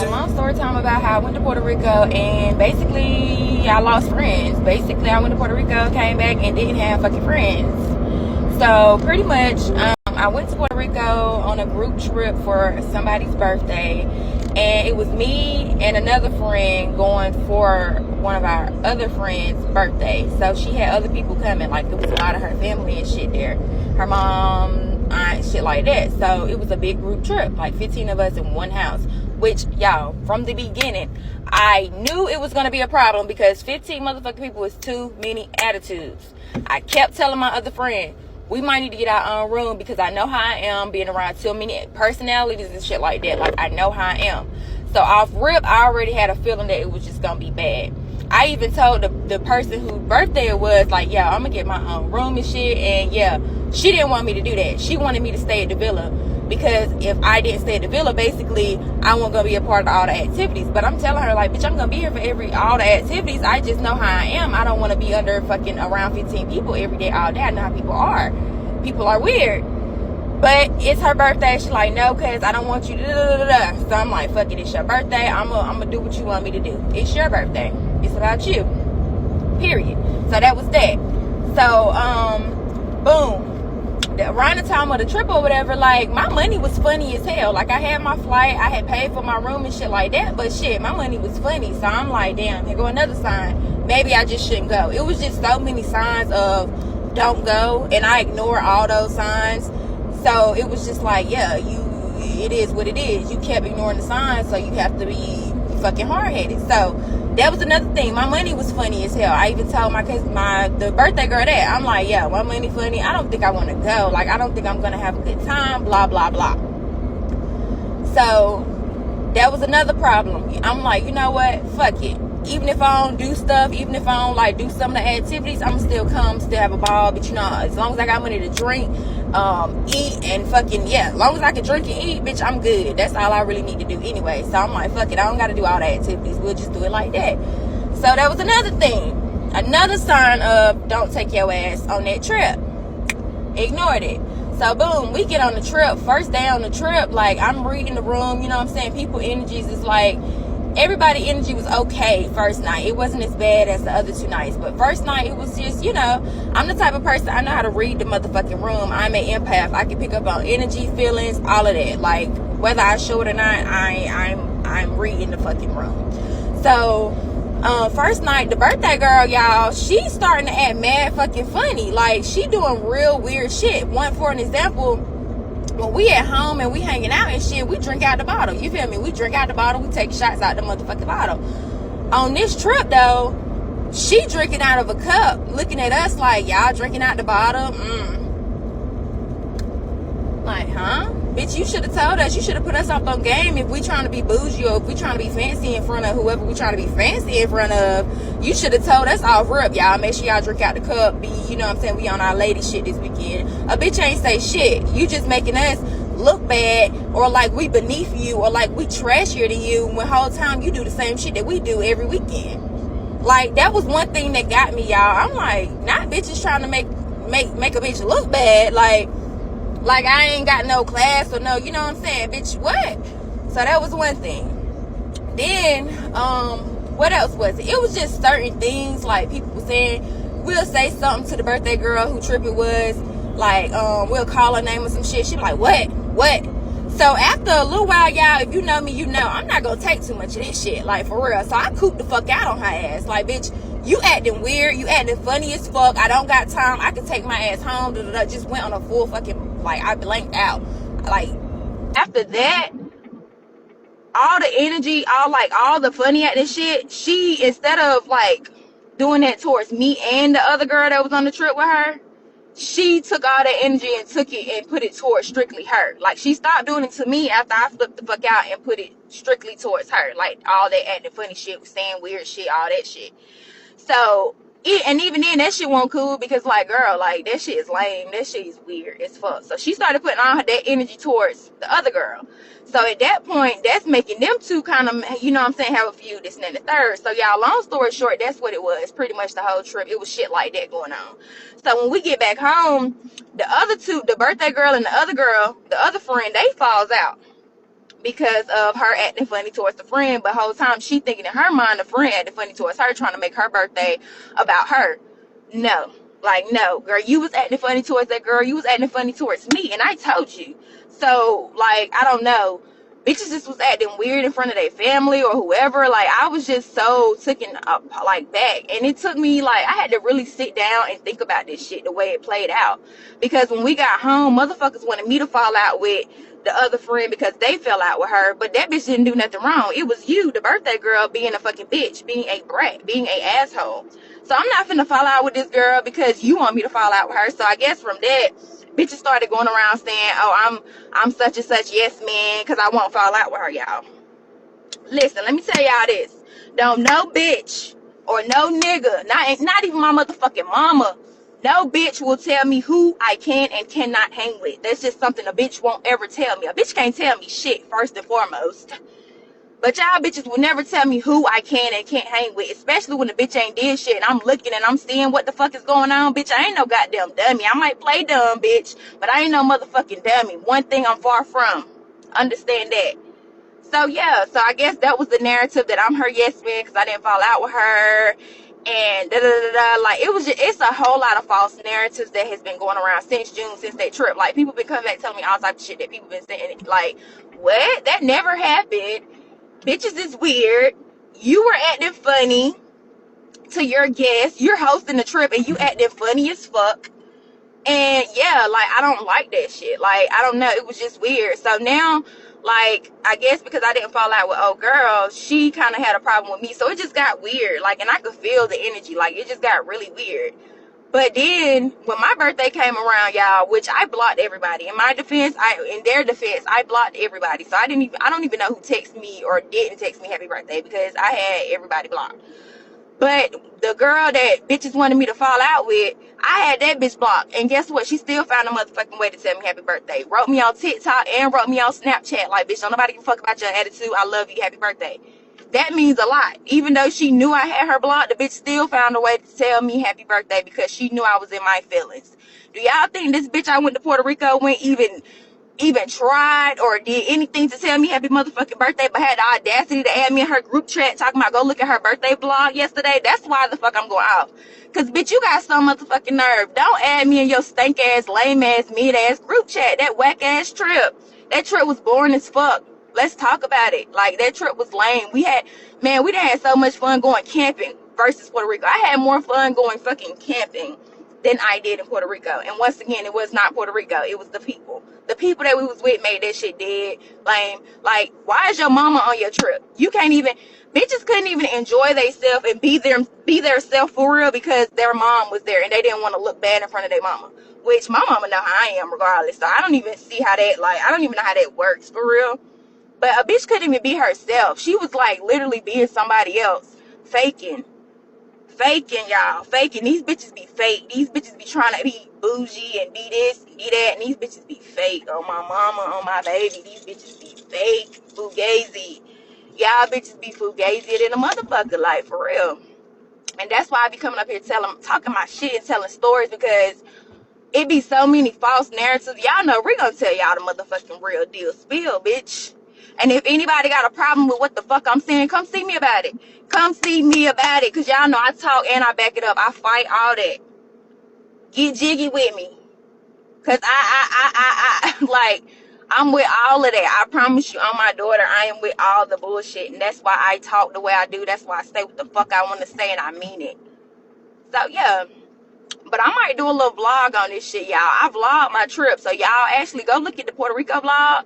Long story time about how I went to Puerto Rico and basically I lost friends. Basically, I went to Puerto Rico, came back, and didn't have fucking friends. So pretty much, I went to Puerto Rico on a group trip for somebody's birthday, and it was me and another friend going for one of our other friends' birthday. So she had other people coming, like there was a lot of her family and shit there, her mom, aunt, shit like that. So it was a big group trip, like 15 of us in one house, which, y'all, from the beginning I knew it was going to be a problem because 15 motherfucking people was too many attitudes. I kept telling my other friend, we might need to get our own room because I know how I am being around too many personalities and shit like that. Like, I know how I am. So off rip, I already had a feeling that it was just gonna be bad. I even told the person whose birthday it was, like, yeah, I'm gonna get my own room and shit. And yeah, she didn't want me to do that. She wanted me to stay at the villa because if I didn't stay at the villa, basically I wasn't gonna be a part of all the activities. But I'm telling her, like, bitch, I'm gonna be here for all the activities. I just know how I am. I don't want to be under fucking around 15 people every day, all day. I know how people are. People are weird. But it's her birthday. She's like, no, cause I don't want you to So I'm like, fuck it, it's your birthday. I'm gonna do what you want me to do. It's your birthday. It's about you. Period. So that was that. So boom. Around the time of the trip or whatever, like, my money was funny as hell. Like, I had my flight, I had paid for my room and shit like that, but shit, my money was funny. So I'm like, damn, here go another sign. Maybe I just shouldn't go. It was just so many signs of don't go, and I ignored all those signs. So it was just like, yeah, it is what it is. You kept ignoring the signs, so you have to be fucking hard-headed. So that was another thing. My money was funny as hell. I even told the birthday girl that. I'm like, yeah, my money funny. I don't think I want to go. Like, I don't think I'm going to have a good time, blah, blah, blah. So that was another problem. I'm like, you know what? Fuck it. Even if I don't do stuff, even if I don't, like, do some of the activities, I'm still come, still have a ball. But, you know, as long as I got money to drink, eat, and fucking, yeah, as long as I can drink and eat, bitch, I'm good. That's all I really need to do anyway. So I'm like, fuck it, I don't got to do all the activities. We'll just do it like that. So that was another thing. Another sign of don't take your ass on that trip. Ignored it. So boom, we get on the trip. First day on the trip, like, I'm reading the room, you know what I'm saying? People energies is like, everybody energy was okay first night. It wasn't as bad as the other two nights. But first night, it was just, you know, I'm the type of person, I know how to read the motherfucking room. I'm an empath. I can pick up on energy, feelings, all of that. Like, whether I show it or not, I'm reading the fucking room. So, first night, the birthday girl, y'all, she's starting to act mad fucking funny. Like, she doing real weird shit. For an example, when we at home and we hanging out and shit, we drink out the bottle. You feel me? We drink out the bottle. We take shots out the motherfucking bottle. On this trip, though, she drinking out of a cup, looking at us like, y'all drinking out the bottle? Like, huh? Bitch, you should have told us. You should have put us up on game if we trying to be bougie or if we trying to be fancy in front of whoever we trying to be fancy in front of. You should have told us off rip, y'all. Make sure y'all drink out the cup. You know what I'm saying? We on our lady shit this weekend. A bitch ain't say shit. You just making us look bad or like we beneath you or like we trashier than you when whole time you do the same shit that we do every weekend. Like, that was one thing that got me, y'all. I'm like, not bitches trying to make a bitch look bad. Like I ain't got no class or no, you know what I'm saying? Bitch, what? So that was one thing. Then, what else was it? It was just certain things, like people were saying, we'll say something to the birthday girl who trip it was, like, we'll call her name or some shit. She be like, what? So after a little while, y'all, if you know me, you know, I'm not gonna take too much of that shit, like, for real. So I cooped the fuck out on her ass. Like, bitch, you acting weird, you acting funny as fuck, I don't got time, I can take my ass home, just went on a full fucking, like, I blanked out. Like, after that, all the energy, all the funny acting shit, she, instead of, like, doing that towards me and the other girl that was on the trip with her, she took all that energy and took it and put it towards strictly her. Like, she stopped doing it to me after I flipped the fuck out and put it strictly towards her. Like, all that acting funny shit, saying weird shit, all that shit. So, and even then, that shit wasn't cool because, like, girl, like, that shit is lame. That shit is weird as fuck. So she started putting all that energy towards the other girl. So at that point, that's making them two kind of, you know what I'm saying, have a feud, this and then the third. So, y'all, long story short, that's what it was. Pretty much the whole trip. It was shit like that going on. So when we get back home, the other two, the birthday girl and the other girl, the other friend, they falls out. because of her acting funny towards the friend, but the whole time she thinking in her mind the friend acting funny towards her, trying to make her birthday about her. No. Like, no, girl, you was acting funny towards that girl. You was acting funny towards me, and I told you. So, like, I don't know. Bitches just was acting weird in front of their family or whoever. Like, I was just so taken up, like, back. And it took me, like, I had to really sit down and think about this shit, the way it played out. Because when we got home, motherfuckers wanted me to fall out with the other friend because they fell out with her. But that bitch didn't do nothing wrong. It was you, the birthday girl, being a fucking bitch, being a brat, being a asshole. So I'm not finna fall out with this girl because you want me to fall out with her. So I guess from that, bitches started going around saying, oh, I'm such and such yes man because I won't fall out with her, y'all. Listen, let me tell y'all this. Don't no bitch or no nigga, not even my motherfucking mama, no bitch will tell me who I can and cannot hang with. That's just something a bitch won't ever tell me. A bitch can't tell me shit, first and foremost. But y'all bitches will never tell me who I can and can't hang with, especially when the bitch ain't did shit and I'm looking and I'm seeing what the fuck is going on. Bitch, I ain't no goddamn dummy. I might play dumb, bitch, but I ain't no motherfucking dummy. One thing I'm far from. Understand that. So, yeah, so I guess that was the narrative that I'm her yes man because I didn't fall out with her and da-da-da-da. Like, it's a whole lot of false narratives that has been going around since June, since that trip. Like, people been coming back telling me all types of shit that people been saying. Like, what? That never happened. Bitches is weird. You were acting funny to your guests. You're hosting the trip and you acting funny as fuck. And yeah, like, I don't like that shit. Like, I don't know. It was just weird. So now, like, I guess because I didn't fall out with old girl, she kind of had a problem with me. So it just got weird. Like, and I could feel the energy. Like, it just got really weird. But then when my birthday came around, y'all, which I blocked everybody. In their defense, I blocked everybody. So I don't even know who texted me or didn't text me happy birthday because I had everybody blocked. But the girl that bitches wanted me to fall out with, I had that bitch blocked. And guess what? She still found a motherfucking way to tell me happy birthday. Wrote me on TikTok and wrote me on Snapchat. Like, bitch, don't nobody give a fuck about your attitude. I love you. Happy birthday. That means a lot. Even though she knew I had her blocked, the bitch still found a way to tell me happy birthday because she knew I was in my feelings. Do y'all think this bitch I went to Puerto Rico went even tried or did anything to tell me happy motherfucking birthday, but had the audacity to add me in her group chat talking about go look at her birthday vlog yesterday? That's why the fuck I'm going off. Cause bitch, you got some motherfucking nerve. Don't add me in your stank ass, lame ass, mid ass group chat. That whack ass trip. That trip was boring as fuck. Let's talk about it. Like, that trip was lame. We done had so much fun going camping versus Puerto Rico. I had more fun going fucking camping than I did in Puerto Rico. And once again, it was not Puerto Rico. It was the people. The people that we was with made that shit dead lame. Like, why is your mama on your trip? You can't even, bitches couldn't even enjoy themselves and be their self for real because their mom was there and they didn't want to look bad in front of their mama. Which my mama know how I am regardless. So I don't even see how that, like, I don't even know how that works for real. But a bitch couldn't even be herself. She was like literally being somebody else. Faking, y'all. Faking. These bitches be fake. These bitches be trying to be bougie and be this and be that. And these bitches be fake. On my mama, on my baby. These bitches be fake. Fugazi. Y'all bitches be fugazi than a motherfucker. Like, for real. And that's why I be coming up here talking my shit and telling stories because it be so many false narratives. Y'all know we're gonna tell y'all the motherfucking real deal. Spill, bitch. And if anybody got a problem with what the fuck I'm saying, come see me about it. Come see me about it. Because y'all know I talk and I back it up. I fight all that. Get jiggy with me. Because like, I'm with all of that. I promise you, on my daughter, I am with all the bullshit. And that's why I talk the way I do. That's why I say what the fuck I want to say and I mean it. So, yeah. But I might do a little vlog on this shit, y'all. I vlog my trip. So, y'all actually go look at the Puerto Rico vlog.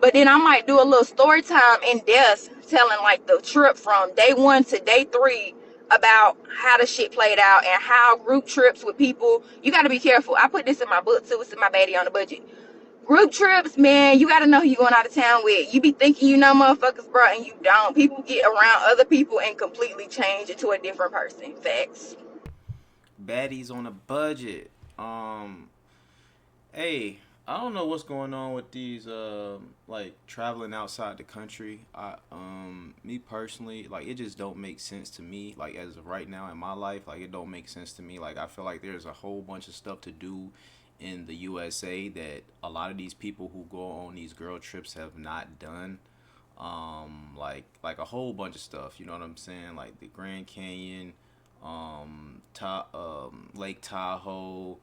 But then I might do a little story time in depth telling like the trip from day 1 to day 3 about how the shit played out and how group trips with people, you got to be careful. I put this in my book too. It's in my Baby on the Budget. Group trips, man, you got to know who you're going out of town with. You be thinking you know motherfuckers, bro, and you don't. People get around other people and completely change into a different person. Facts. Baddies on a budget. Hey, I don't know what's going on with these like traveling outside the country. Me personally, like, it just don't make sense to me. Like, as of right now in my life, like, it don't make sense to me. Like, I feel like there's a whole bunch of stuff to do in the USA that a lot of these people who go on these girl trips have not done. like a whole bunch of stuff. You know what I'm saying? Like the Grand Canyon, Lake Tahoe,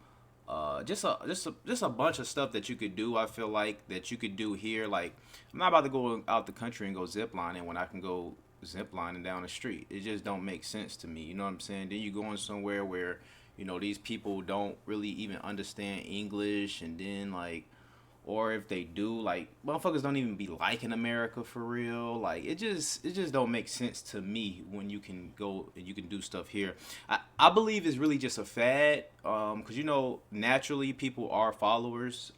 just a bunch of stuff that you could do. I feel like that you could do here. Like I'm not about to go out the country and go zip lining when I can go zip lining down the street. It just don't make sense to me. You know what I'm saying? Then you going somewhere where these people don't really even understand English, and then like, or if they do, like motherfuckers don't even be liking America for real. Like it just don't make sense to me when you can go and you can do stuff here. I believe it's really just a fad, because naturally people are followers.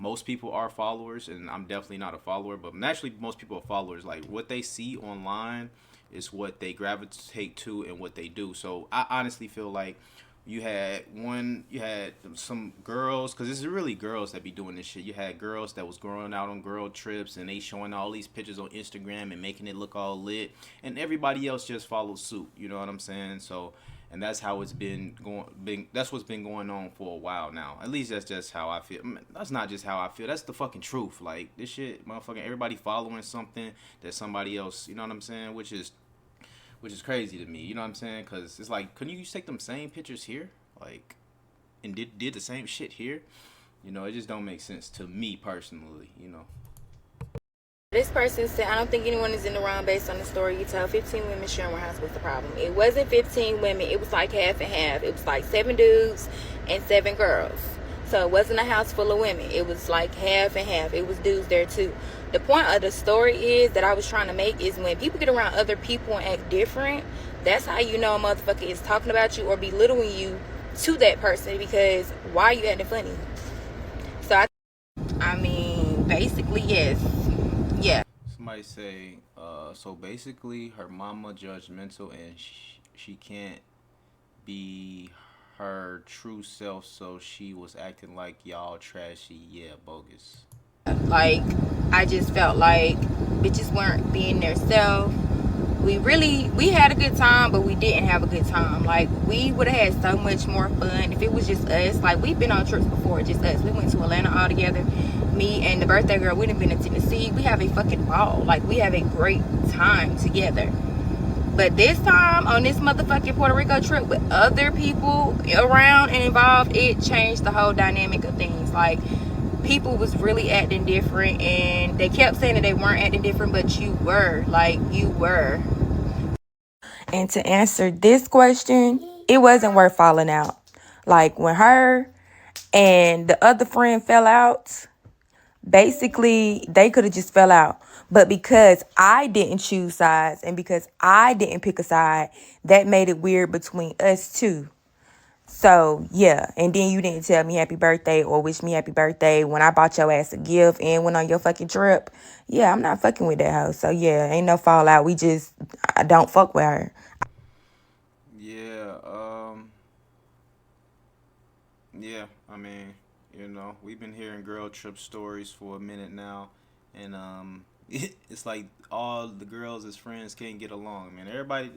Most people are followers, and I'm definitely not a follower, but naturally most people are followers. Like what they see online is what they gravitate to and what they do. So I honestly feel like you had some girls, because it's really girls that be doing this shit. You had girls that was going out on girl trips, and they showing all these pictures on Instagram and making it look all lit, and everybody else just follows suit. You know what I'm saying? So, and that's how it's that's what's been going on for a while now. At least that's just how I feel. That's not just how I feel. That's the fucking truth. Like this shit, motherfucking everybody following something that somebody else. You know what I'm saying? Which is crazy to me. You know what I'm saying? Because it's like, couldn't you just take them same pictures here, like, and did the same shit here? It just don't make sense to me personally. This person said, I don't think anyone is in the wrong based on the story you tell. 15 women sharing one house was the problem. It wasn't 15 women. It was like half and half. It was like 7 dudes and 7 girls. So it wasn't a house full of women. It was like half and half. It was dudes there too. The point of the story is that I was trying to make is when people get around other people and act different, that's how you know a motherfucker is talking about you or belittling you to that person, because why are you acting funny? So I mean, basically, yes. Yeah. Somebody say, so basically her mama judgmental, and she can't be her true self, so she was acting like y'all trashy. Yeah, bogus. Like, I just felt like bitches weren't being their self. We had a good time, but we didn't have a good time. Like, we would have had so much more fun if it was just us. Like, we've been on trips before, just us. We went to Atlanta all together. Me and the birthday girl, we'd have been in Tennessee. We have a fucking ball. Like, we have a great time together. But this time, on this motherfucking Puerto Rico trip with other people around and involved, it changed the whole dynamic of things. Like, people was really acting different, and they kept saying that they weren't acting different, but you were. Like, you were. And to answer this question, it wasn't worth falling out. Like, when her and the other friend fell out, basically they could have just fell out. But because I didn't choose sides and because I didn't pick a side, that made it weird between us two. So, yeah. And then you didn't tell me happy birthday or wish me happy birthday when I bought your ass a gift and went on your fucking trip. Yeah, I'm not fucking with that hoe. So, yeah, ain't no fallout. I don't fuck with her. Yeah, yeah, I mean, we've been hearing girl trip stories for a minute now, and it's like all the girls as friends can't get along. Man, everybody,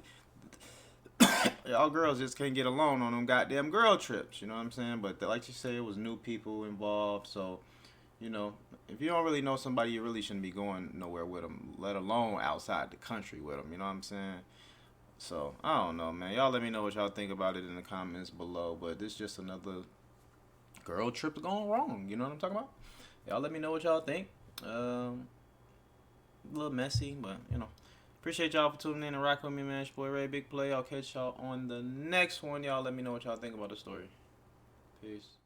all girls just can't get along on them goddamn girl trips. You know what I'm saying? But like you say, it was new people involved, so if you don't really know somebody, you really shouldn't be going nowhere with them, let alone outside the country with them. You know what I'm saying? So I don't know, man. Y'all let me know what y'all think about it in the comments below. But this just another girl trip going wrong. You know what I'm talking about? Y'all let me know what y'all think. A little messy, but appreciate y'all for tuning in and rocking with me, man. It's your boy Ray Big Play. I'll catch y'all on the next one. Y'all let me know what y'all think about the story. Peace.